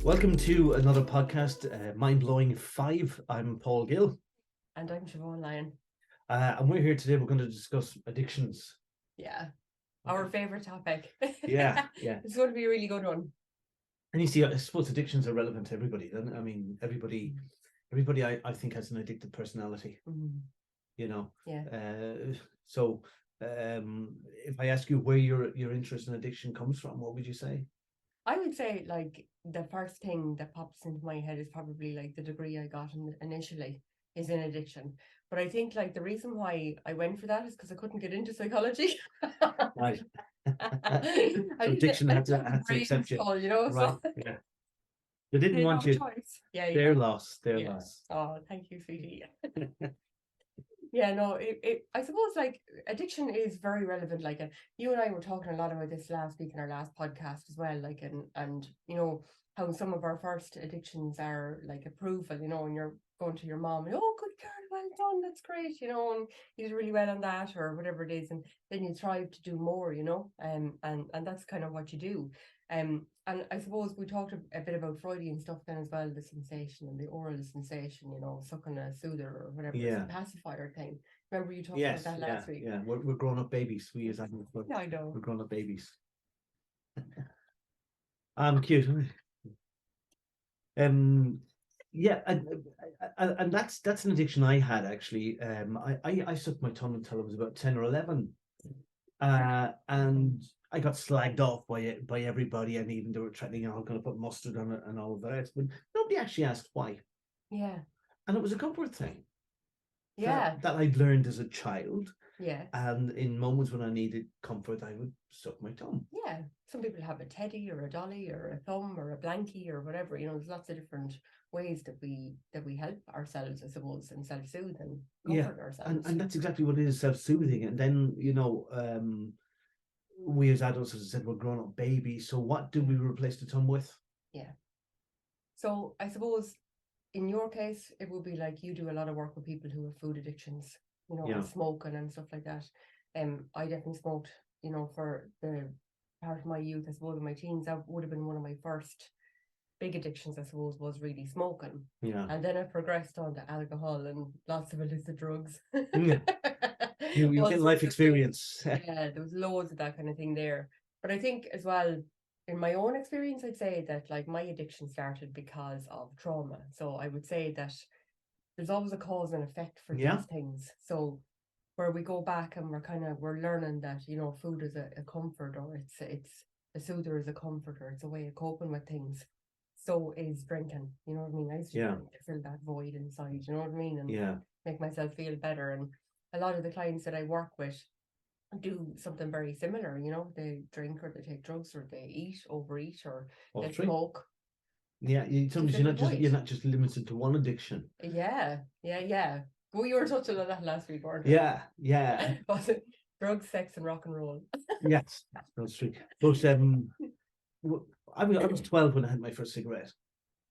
Welcome to another podcast, Mind Blowing 5. I'm Paul Gill. And I'm Siobhan Lyon. And we're here today. We're going to discuss addictions. Yeah, our favourite topic. Yeah. It's going to be a really good one. And you see, I suppose addictions are relevant to everybody. I mean, everybody I think has an addicted personality, you know. Yeah. So if I ask you where your interest in addiction comes from, what would you say? I would say, like, the first thing that pops into my head is probably like the degree I got initially is in addiction. But I think like the reason why I went for that is because I couldn't get into psychology. Right. I Addiction had to accept you. School, you know, Right. so Yeah. They didn't want no you. choice. Yeah, Their yeah. loss. Their Yeah. loss. Oh, thank you, sweetie. Yeah, no, I suppose like addiction is very relevant. Like, you and I were talking a lot about this last week in our last podcast as well. Like, and you know how some of our first addictions are like approval. You know, and you're going to your mom and, oh, good girl, well done, that's great. You know, and you did really well on that or whatever it is, and then you strive to do more. You know, and that's kind of what you do. And I suppose we talked a bit about Freudian stuff then as well, the sensation and the oral sensation, you know, sucking a soother or whatever, Yeah. Pacifier thing. Remember you talked Yes, about that last week? yeah. We're grown up babies. We use that. Yeah, I know. We're grown up babies. I'm cute. Yeah, and that's an addiction I had actually. I sucked my tongue until I was about 10 or 11, and I got slagged off by everybody, and even they were threatening, I'm going to put mustard on it and all of that. But nobody actually asked why. Yeah. And it was a comfort thing. Yeah. That I'd learned as a child. Yeah. And in moments when I needed comfort, I would suck my tongue. Yeah. Some people have a teddy or a dolly or a thumb or a blankie or whatever. You know, there's lots of different ways that we help ourselves, I suppose, and self-soothe and comfort ourselves. And that's exactly what it is, self-soothing. And then, you know, we as adults, as I said, we're grown-up babies. So what do we replace the tongue with? Yeah. So I suppose in your case, it would be like you do a lot of work with people who have food addictions, you know, and smoking and stuff like that. I definitely smoked, you know, for the part of my youth, I suppose, in my teens. That would have been one of my first big addictions, I suppose, was really smoking. Yeah. And then I progressed on to alcohol and lots of illicit drugs. You get life experience. Yeah, there was loads of that kind of thing there. But I think as well, in my own experience, I'd say that like my addiction started because of trauma. So I would say that there's always a cause and effect for these things. So where we go back and we're learning that, you know, food is a comfort, or it's a soother is a comforter, it's a way of coping with things. So is drinking, you know what I mean? I used to drink to fill that void inside, you know what I mean? And make myself feel better. And a lot of the clients that I work with do something very similar, you know, they drink or they take drugs or they overeat or they smoke. Yeah, you're not just limited to one addiction. Yeah. Well, you were touching on that last week, weren't you? Yeah. Was it drugs, sex, and rock and roll? Yes, that's true. But I was 12 when I had my first cigarette.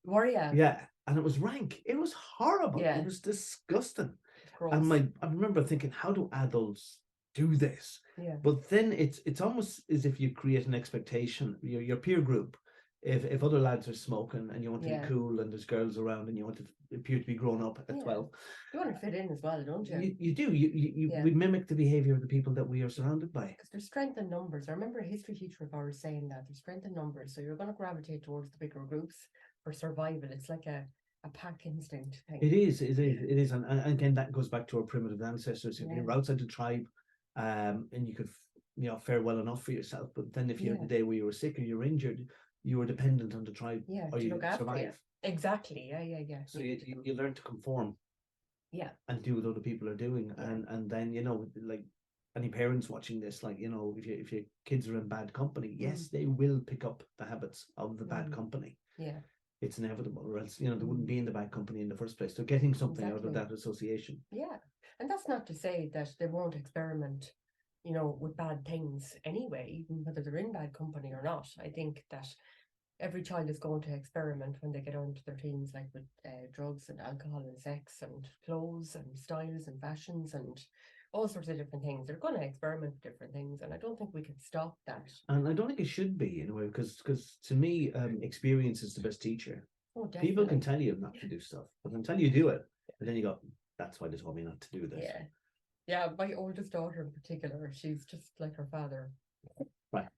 Were you? Yeah, and it was rank. It was horrible. Yeah. It was disgusting. Gross. And I remember thinking, how do adults do this? Yeah. But then it's almost as if you create an expectation. Your peer group, if other lads are smoking and you want to be cool and there's girls around and you want to appear to be grown up at 12. You want to fit in as well, don't you? You do. We mimic the behavior of the people that we are surrounded by. Because there's strength in numbers. I remember a history teacher of ours saying that there's strength in numbers. So you're going to gravitate towards the bigger groups for survival. It's like a pack instinct thing. It is. And again, that goes back to our primitive ancestors. If you're outside the tribe, and you could, you know, fare well enough for yourself. But then if you had the day where you were sick or you were injured, you were dependent on the tribe or you survive. You. Exactly. Yeah. So you learn to conform. Yeah. And do what other people are doing. And then, you know, like any parents watching this, like, you know, if your kids are in bad company, yes, they will pick up the habits of the bad company. Yeah. It's inevitable, or else, you know, they wouldn't be in the bad company in the first place. They're getting something out of that association. Yeah. And that's not to say that they won't experiment, you know, with bad things anyway, even whether they're in bad company or not. I think that every child is going to experiment when they get on to their teens, like with drugs and alcohol and sex and clothes and styles and fashions and all sorts of different things. They're going to experiment with different things, and I don't think we can stop that. And I don't think it should be in a way, because to me, experience is the best teacher. Oh, People can definitely. tell you not to do stuff, but until you do it, and then you go, "That's why they told me not to do this." Yeah. Yeah, my oldest daughter in particular, she's just like her father. Right.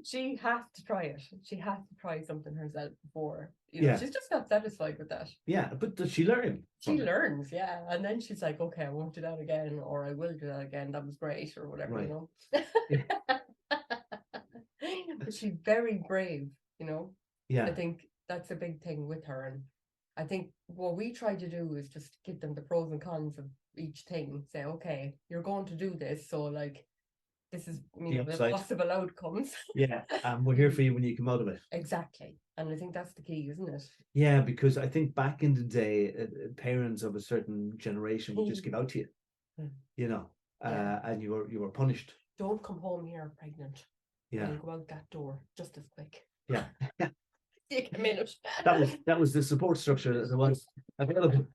She has to try it. She has to try something herself before. Yeah. She's just not satisfied with that. Yeah, but does she learn? She learns, yeah. And then she's like, okay, I won't do that again, or I will do that again. That was great, or whatever, Right. But she's very brave, Yeah. I think that's a big thing with her. And I think what we try to do is just give them the pros and cons of each thing. Say, okay, you're going to do this, so like this is the possible outcomes. Yeah, and we're here for you when you come out of it. Exactly. And I think that's the key, isn't it? Yeah, because I think back in the day, parents of a certain generation would just give out to you, and you were punished. Don't come home here pregnant. Yeah. You'll go out that door just as quick. Yeah. Take a minute. That was the support structure that was available.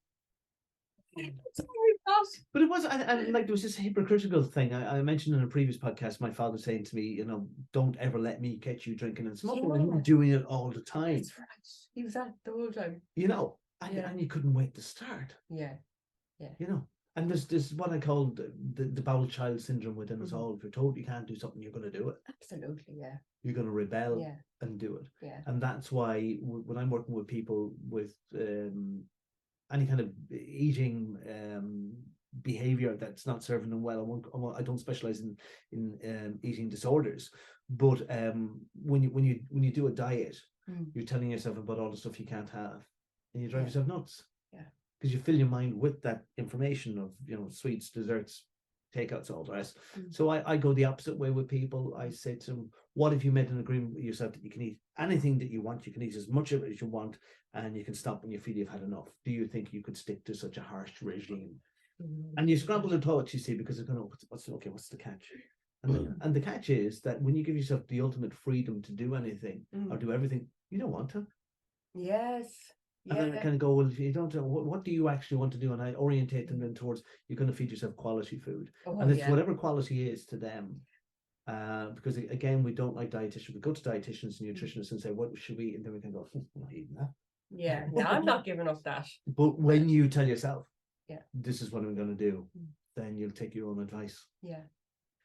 But it was, and like there was this hypocritical thing. I mentioned in a previous podcast, my father saying to me, don't ever let me catch you drinking and smoking. And he was doing it all the time. That's right. He was at the whole time. And you couldn't wait to start. Yeah. And there's what I call the bowel child syndrome within us all. If you're told you can't do something, you're going to do it. Absolutely, yeah. You're going to rebel and do it. Yeah. And that's why when I'm working with people with any kind of eating behavior that's not serving them well, I don't specialize in eating disorders, but when you do a diet, you're telling yourself about all the stuff you can't have, and you drive yourself nuts. Yeah. Because you fill your mind with that information of sweets, desserts, takeouts, all the rest. So I go the opposite way with people. I say to them, what if you made an agreement with yourself that you can eat anything that you want? You can eat as much of it as you want, and you can stop when you feel you've had enough. Do you think you could stick to such a harsh regime? And you scramble the thoughts, you see, because it's going, what's the catch? And the catch is that when you give yourself the ultimate freedom to do anything or do everything, you don't want to. Yes. And then I kind of go, well, if you don't know, what do you actually want to do? And I orientate them then towards, you're going to feed yourself quality food. And it's whatever quality is to them. Because again, we don't like dietitians. We go to dietitians and nutritionists and say, what should we eat? And then we can go, I'm not eating that. Yeah, no, I'm not giving up that. But when you tell yourself, this is what I'm going to do, then you'll take your own advice. Yeah.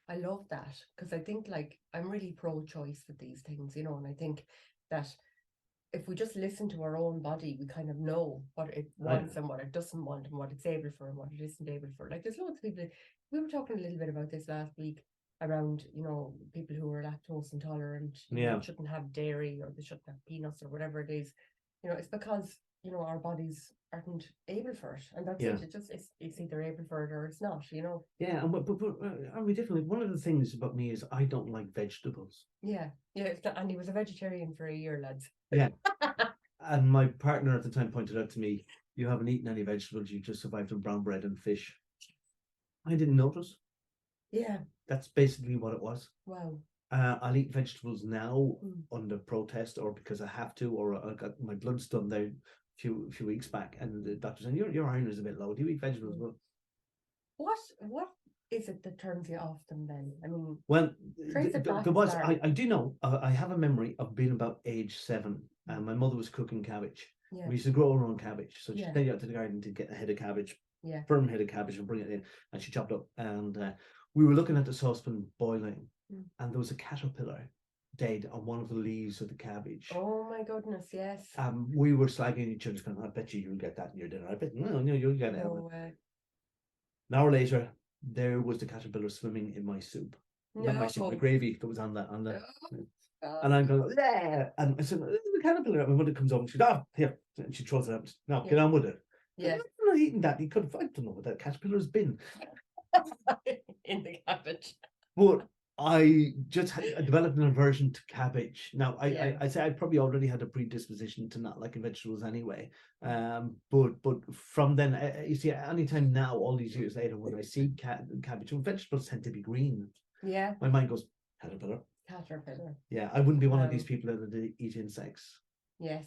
I love that, because I think I'm really pro-choice with these things, and I think that if we just listen to our own body, we kind of know what it wants and what it doesn't want, and what it's able for and what it isn't able for. Like there's loads of people, we were talking a little bit about this last week around, people who are lactose intolerant, shouldn't have dairy, or they shouldn't have peanuts, or whatever it is. It's because, our bodies aren't able for it, and that's it. It's either able for it or it's not, Yeah, and but are we different? One of the things about me is I don't like vegetables. Yeah, and he was a vegetarian for a year, lads. Yeah. And my partner at the time pointed out to me, you haven't eaten any vegetables, you just survived on brown bread and fish. I didn't notice. Yeah. That's basically what it was. Wow. I'll eat vegetables now under protest, or because I have to, or I got my bloods done there a few weeks back, and the doctor said, your iron is a bit low. Do you eat vegetables? What is it that turns you off them then? I mean, well, there was, I do know, I have a memory of being about age 7, and my mother was cooking cabbage. Yeah. We used to grow our own cabbage, so she'd take you out to the garden to get a head of cabbage, firm head of cabbage, and bring it in, and she chopped up, and we were looking at the saucepan boiling, and there was a caterpillar dead on one of the leaves of the cabbage. Oh my goodness, yes. We were slagging each other, going, I bet you'll get that in your dinner. I bet, no, you'll get it. An hour later, there was the caterpillar swimming in my soup. Not my soup, the gravy that was on the and I'm going, yeah. And I said, the caterpillar. And my mother comes over and she goes, here. And she throws it out. No, get on with it. Yeah. I'm not eating that. He could have, I don't know what that caterpillar's been. In the cabbage. But I just developed an aversion to cabbage. Now, I say I probably already had a predisposition to not liking vegetables anyway. But from then, you see, anytime now, all these years later, when I see cabbage, well, vegetables tend to be green. Yeah. My mind goes, caterpillar. Caterpillar. Yeah, I wouldn't be one of these people that eat insects. Yes.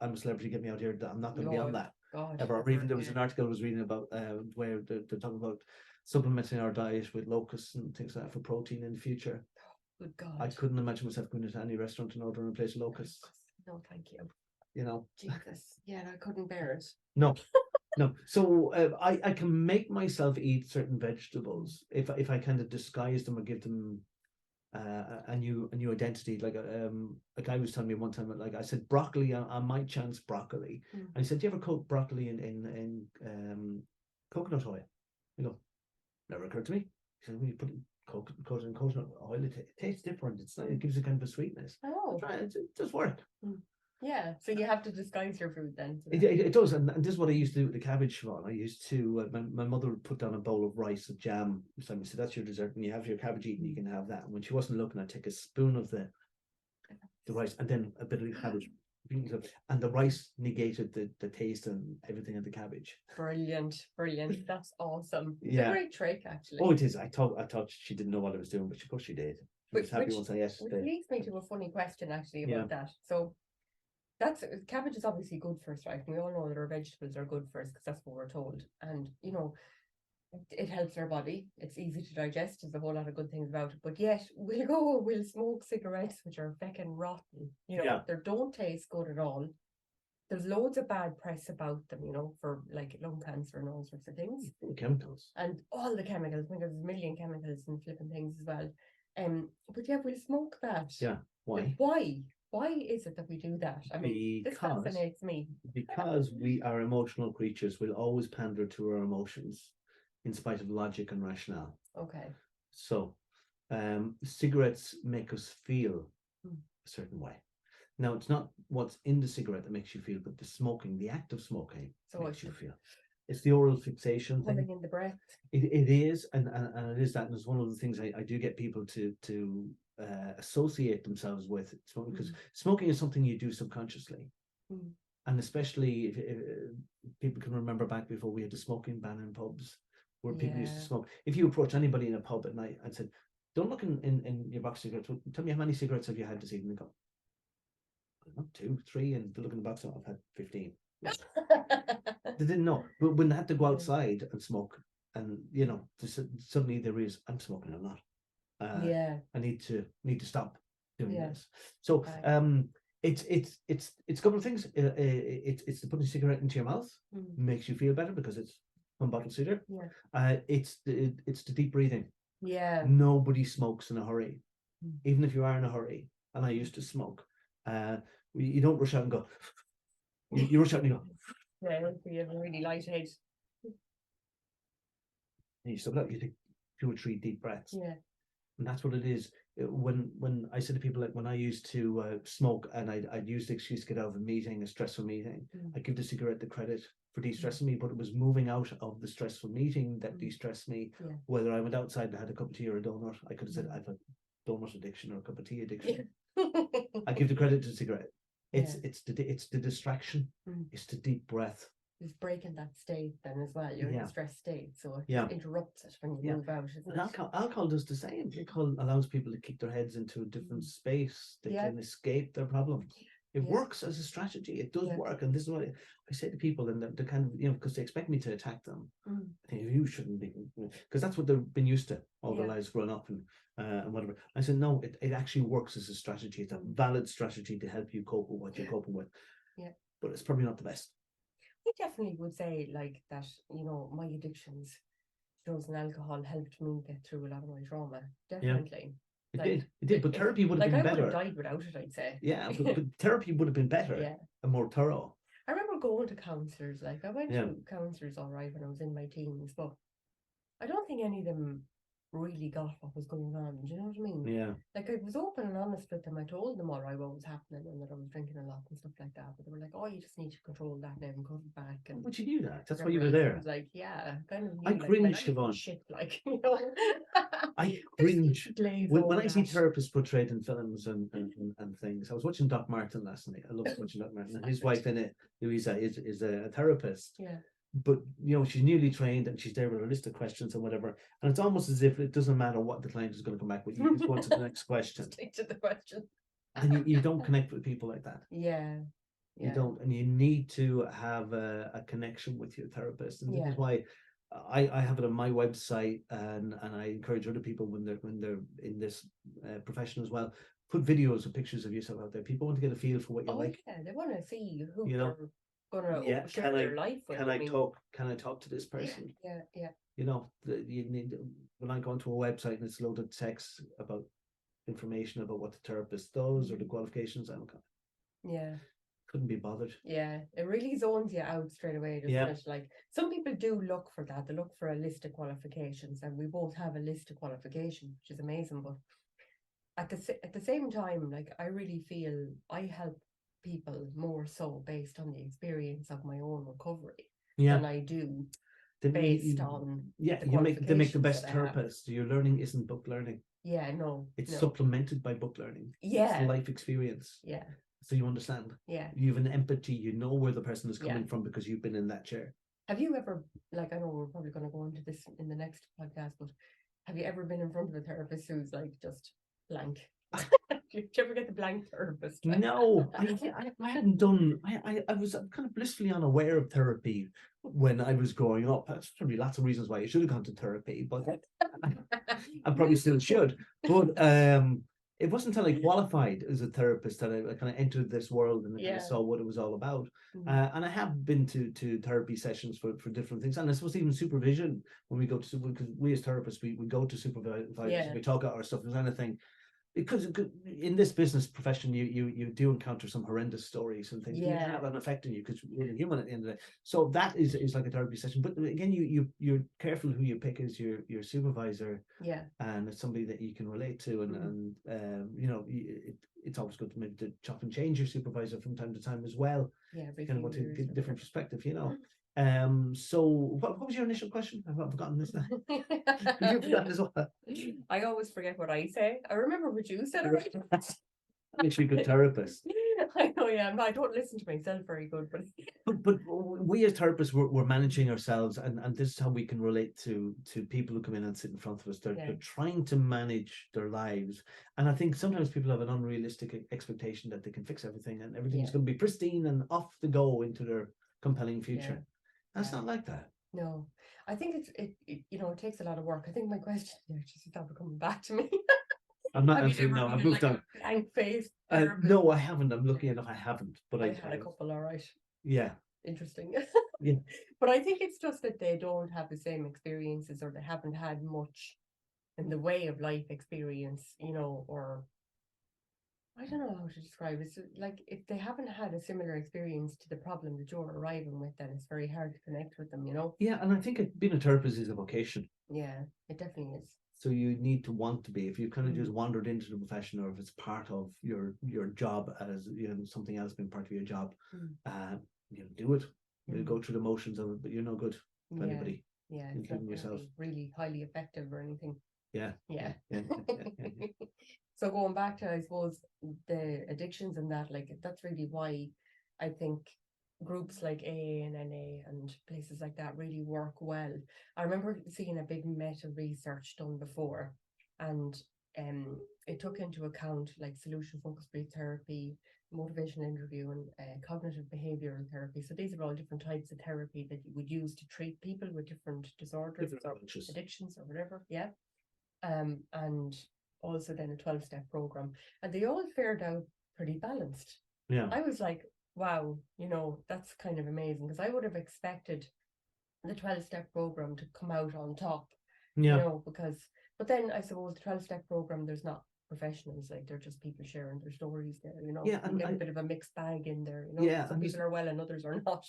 I'm a celebrity, get me out here. I'm not going to be on that. God, Ever. Or even there was an article I was reading about where they're talking about supplementing our diet with locusts and things like that for protein in the future. Good God. I couldn't imagine myself going into any restaurant and ordering a plate of locusts. No, thank you. You know. Jesus. Yeah, I couldn't bear it. No. No, so I can make myself eat certain vegetables if I kind of disguise them or give them a new identity. Like a guy was telling me one time, like I said, broccoli, I might chance broccoli, and he said, "Do you ever cook broccoli in coconut oil?" You know, never occurred to me. He said, "When you put it in coconut oil, it tastes different. It gives a kind of a sweetness. Oh, it does work." Yeah, so you have to disguise your food then. It does, and this is what I used to do with the cabbage, Siobhan. I used to, my mother would put down a bowl of rice with jam. So I said, "That's your dessert. When you have your cabbage eaten, you can have that." And when she wasn't looking, I'd take a spoon of the rice and then a bit of the cabbage. And the rice negated the taste and everything of the cabbage. Brilliant. That's awesome. It's Yeah. a great trick, actually. Oh, it is. I thought she didn't know what I was doing, but of course she did. She was happy once I asked. Which leads me to a funny question, actually, about that. So, cabbage is obviously good for us, right? We all know that our vegetables are good for us because that's what we're told. And, you know, it helps our body. It's easy to digest. There's a whole lot of good things about it. But yet, we'll smoke cigarettes, which are feckin' rotten. You know, they don't taste good at all. There's loads of bad press about them, you know, for like lung cancer and all sorts of things. Chemicals. And all the chemicals, because there's a million chemicals and flipping things as well. But yeah, we'll smoke that. Yeah. Why? Like, why? Why is it that we do that? I mean, this fascinates me. Because we are emotional creatures. We'll always pander to our emotions in spite of logic and rationale. Okay. So, cigarettes make us feel a certain way. Now, it's not what's in the cigarette that makes you feel, but the act of smoking makes you feel. It's the oral fixation thing. Pulling in the breath. It is, and it is that. And it's one of the things I do get people to associate themselves with smoking, because smoking is something you do subconsciously. And especially if people can remember back before we had the smoking ban in pubs, where people used to smoke. If you approach anybody in a pub at night and said, "Don't look in your box of cigarettes, tell me how many cigarettes have you had this evening?" They go, "Not 2, 3, and they look in the box, I've had 15. They didn't know. But when they had to go outside and smoke, and you know, suddenly I'm smoking a lot. I need to stop doing this. So it's a couple of things. It's the putting a cigarette into your mouth makes you feel better because it's unbottled cigarette. It's the deep breathing. Nobody smokes in a hurry, even if you are in a hurry. And I used to smoke. You don't rush out and go. You rush out and you go. Yeah, you have a really light head. And you stop that. You take 2 or 3 deep breaths. Yeah. And that's what it is. When I said to people, like when I used to smoke and I'd use the excuse to get out of a meeting, a stressful meeting, I'd give the cigarette the credit for de-stressing me, but it was moving out of the stressful meeting that de-stressed me. Whether I went outside and had a cup of tea or a donut, I could have said I've a donut addiction or a cup of tea addiction. I give the credit to the cigarette. It's the distraction. It's the deep breath. It's breaking that state then as well. You're in a stress state, so it interrupts it when you move out. Alcohol does the same. Alcohol allows people to kick their heads into a different space. They can escape their problem. It works as a strategy. It does work, and this is what I say to people, and they're kind of, you know, because they expect me to attack them. I think you shouldn't be, because that's what they've been used to all their lives growing up and whatever. I said no, it actually works as a strategy. It's a valid strategy to help you cope with what you're coping with. But it's probably not the best. I definitely would say like that. You know, my addictions, drugs and alcohol, helped me get through a lot of my trauma. Definitely. It did, but therapy would have been better. I would have died without it, I'd say. Yeah, but therapy would have been better and more thorough. I remember going to counsellors. Like I went to counsellors all right when I was in my teens, but I don't think any of them really got what was going on. Do you know what I mean? Yeah. Like I was open and honest with them. I told them all right what was happening and that I was drinking a lot and stuff like that. But they were like, "Oh, you just need to control that now and cut it back." And but you knew that. That's why you were there. I was like, yeah, kind of. I cringe, Siobhan. Shit, like you know. I cringe when I see therapists portrayed in films and things. I was watching Doc Martin last night. I love watching Doc Martin. And his wife in it, Louisa, is a therapist. Yeah. But you know, she's newly trained and she's there with a list of questions and whatever. And it's almost as if it doesn't matter what the client is going to come back with. You just go to the next question. Stick to the question. and you don't connect with people like that. Yeah. You don't, and you need to have a connection with your therapist, and this is why I have it on my website, and I encourage other people when they're in this profession as well, put videos or pictures of yourself out there. People want to get a feel for what you're like. Yeah, they want to see who You know, they're gonna share their life with. Can I talk? Can I talk to this person? Yeah. You know, you need, when I go onto a website and it's loaded text about information about what the therapist does or the qualifications, I'm kind of, couldn't be bothered. Yeah, it really zones you out straight away, doesn't it? Like, some people do look for that. They look for a list of qualifications, and we both have a list of qualifications, which is amazing. But at the same time, like, I really feel I help people more so based on the experience of my own recovery than I do based on they make the best therapists. Your learning isn't book learning. No, it's supplemented by book learning. It's life experience. So you understand. You have an empathy. You know where the person is coming from because you've been in that chair. Have you ever, like, I know we're probably going to go into this in the next podcast, but have you ever been in front of a therapist who's like just blank? Did you ever get the blank therapist? No, I hadn't done. I was kind of blissfully unaware of therapy when I was growing up. There's probably lots of reasons why I should have gone to therapy, but I probably still should. But it wasn't until I qualified as a therapist that I kind of entered this world and kind of saw what it was all about. And I have been to therapy sessions for different things. And I suppose even supervision, when we go to, because we as therapists, we go to supervisors, we talk about our stuff, if there's anything. Because in this business profession, you do encounter some horrendous stories and things that have an effect on you because you're human at the end of the day. So that is like a therapy session. But again, you're careful who you pick as your supervisor. And it's somebody that you can relate to, and you know, it's always good to maybe to chop and change your supervisor from time to time as well. Kind of want to get a different perspective, you know. So what was your initial question? I've forgotten this now. You've forgotten as well. I always forget what I say. I remember what you said. Makes you a good therapist. I know, I don't listen to myself very good, but we as therapists, we're managing ourselves, and this is how we can relate to people who come in and sit in front of us. They're trying to manage their lives, and I think sometimes people have an unrealistic expectation that they can fix everything and everything's going to be pristine and off the go into their compelling future. That's not like that. No, I think it it takes a lot of work. I think my question there just stopped coming back to me. I'm not answering now. I've moved on. Blank face. No, I haven't. I'm lucky enough I haven't. But I had a couple, all right. Yeah. Interesting. But I think it's just that they don't have the same experiences, or they haven't had much in the way of life experience, you know, or I don't know how to describe it. It's like, if they haven't had a similar experience to the problem that you're arriving with, then it's very hard to connect with them, you know? Yeah, and I think being a therapist is a vocation. Yeah, it definitely is. So you need to want to be. If you've kind of just wandered into the profession, or if it's part of your job as, you know, something else being part of your job, you know, do it. You go through the motions of it, but you're no good to anybody. Yeah, including yourself. Really highly effective or anything. Yeah. So going back to, I suppose, the addictions and that, like, that's really why I think groups like AA and NA and places like that really work well. I remember seeing a big meta research done before, and it took into account like solution focused based therapy, motivational interview, and cognitive behavioral therapy. So these are all different types of therapy that you would use to treat people with different disorders or addictions or whatever. And also then a 12-step program, and they all fared out pretty balanced. I was like, wow, you know, that's kind of amazing, because I would have expected the 12-step program to come out on top, you know, but then I suppose the 12-step program, there's not professionals, like, they're just people sharing their stories there, you know. You get a bit of a mixed bag in there, you know. Some people are well and others are not.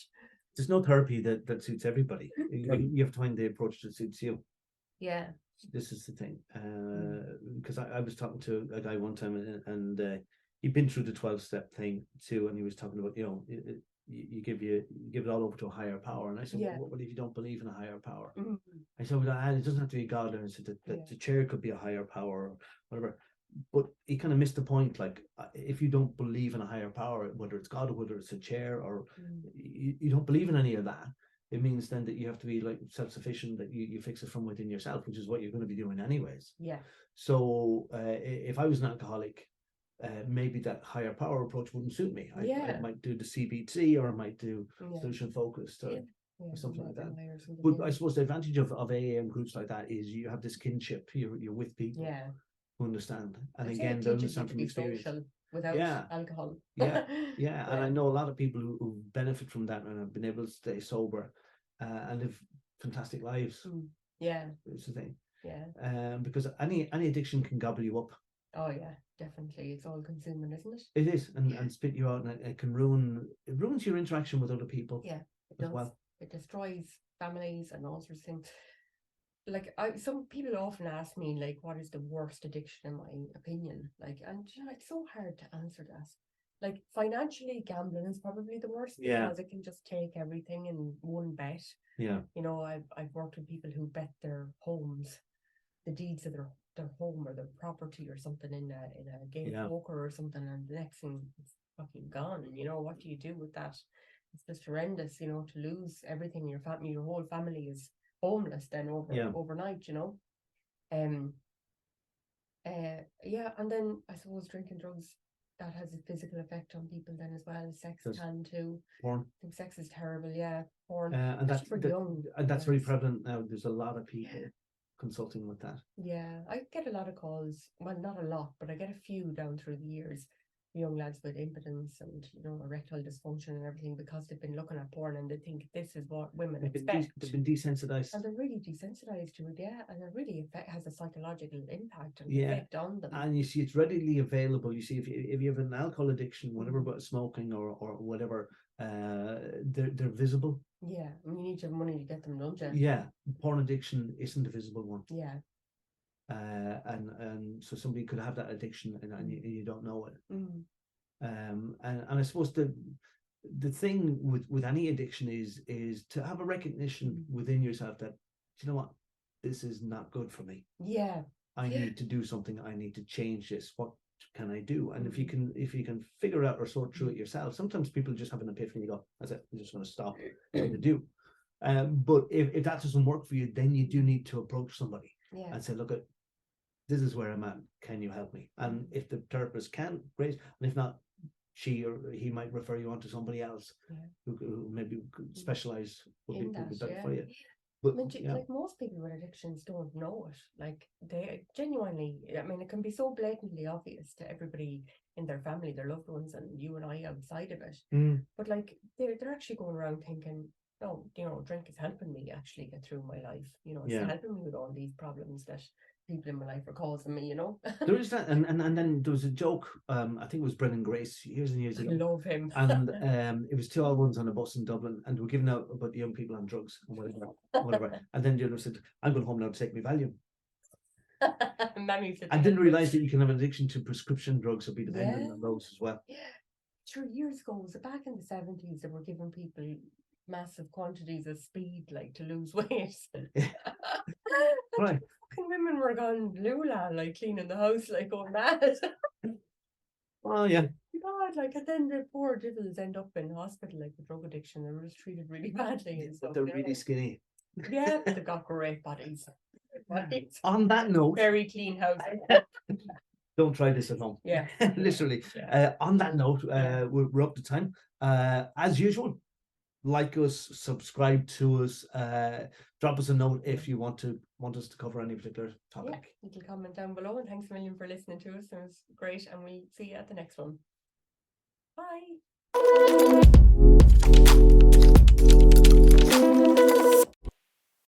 There's no therapy that suits everybody. You have to find the approach that suits you. This is the thing, because I was talking to a guy one time, and he'd been through the 12-step thing too, and he was talking about, you know, you give it all over to a higher power. And I said, well, what if you don't believe in a higher power? I said, well, it doesn't have to be God. And I said that the chair could be a higher power or whatever. But he kind of missed the point. Like, if you don't believe in a higher power, whether it's God or whether it's a chair, or you don't believe in any of that, it means then that you have to be like self-sufficient, that you fix it from within yourself, which is what you're going to be doing anyways. So if I was an alcoholic, maybe that higher power approach wouldn't suit me. I might do the CBT, or I might do solution focused, or something like that. But I suppose the advantage of AA and groups like that is you have this kinship. You're with people who understand, and again, they understand from experience. Without alcohol. And I know a lot of people who benefit from that and have been able to stay sober and live fantastic lives. It's the thing. Because any addiction can gobble you up. Oh yeah, definitely. It's all consuming, isn't it? It is, and spit you out, and it can ruins your interaction with other people. Yeah, it does. Well, it destroys families and all sorts of things. Like, some people often ask me, like, what is the worst addiction in my opinion? Like, and you know, it's so hard to answer that. Like, financially, gambling is probably the worst because it can just take everything in one bet. You know, I've worked with people who bet their homes, the deeds of their home or their property or something in a game of poker or something, and the next thing it's fucking gone. And you know, what do you do with that? It's just horrendous, you know, to lose everything. Your family, your whole family is homeless then overnight, you know. And then I suppose drinking drugs, that has a physical effect on people then as well. Sex can too. Porn. I think sex is terrible. Porn. And that's for young. And that's very prevalent now. There's a lot of people consulting with that. I get a lot of calls. Well, not a lot, but I get a few down through the years. Young lads with impotence and, you know, erectile dysfunction and everything, because they've been looking at porn and they think this is what women expect. They've been desensitized. And they're really desensitized to it, and it really has a psychological impact and effect on them. And you see, it's readily available. You see, if you have an alcohol addiction, whatever, about smoking or whatever, they're visible. Yeah, and you need to have money to get them done, Jen. Yeah, porn addiction isn't a visible one. Yeah. And so somebody could have that addiction and you don't know it. And I suppose the thing with any addiction is to have a recognition within yourself that, you know what, this is not good for me. I need to do something. I need to change this. What can I do? And if you can figure out or sort through it yourself, sometimes people just have an epiphany. You go, that's it, I'm just going to stop what to do. But if that doesn't work for you, then you do need to approach somebody and say, look, this is where I'm at. Can you help me? And if the therapist can, great. And if not, she or he might refer you on to somebody else who maybe could specialize would be better for you. But like, most people with addictions don't know it. Like, they genuinely, I mean, it can be so blatantly obvious to everybody in their family, their loved ones, and you and I outside of it. But like, they're actually going around thinking, oh, you know, drink is helping me actually get through my life. You know, it's helping me with all these problems that people in my life are causing me, you know. There is that, and then there was a joke, I think it was Brendan Grace years and years ago. I love him. And it was two old ones on a bus in Dublin, and they were giving out about young people on drugs and whatever. And then the other said, I'm going home now to take my Valium. I didn't realise that you can have an addiction to prescription drugs or be dependent on those as well. Sure, years ago, was it back in the 70s, they were giving people massive quantities of speed, like, to lose weight. Right. Fucking women were gone lula, like, cleaning the house, like, going mad. Oh yeah. God, like, and then the poor devils end up in hospital, like, with drug addiction. They were just treated really badly and stuff. They're really skinny. Yeah, they've got great bodies. On that note, very clean house. Don't try this at home. Yeah. Literally. On that note, we're up to time. As usual, like us, subscribe to us, drop us a note if you want us to cover any particular topic. Little comment down below, and thanks a million for listening to us. It was great, and we'll see you at the next one. Bye.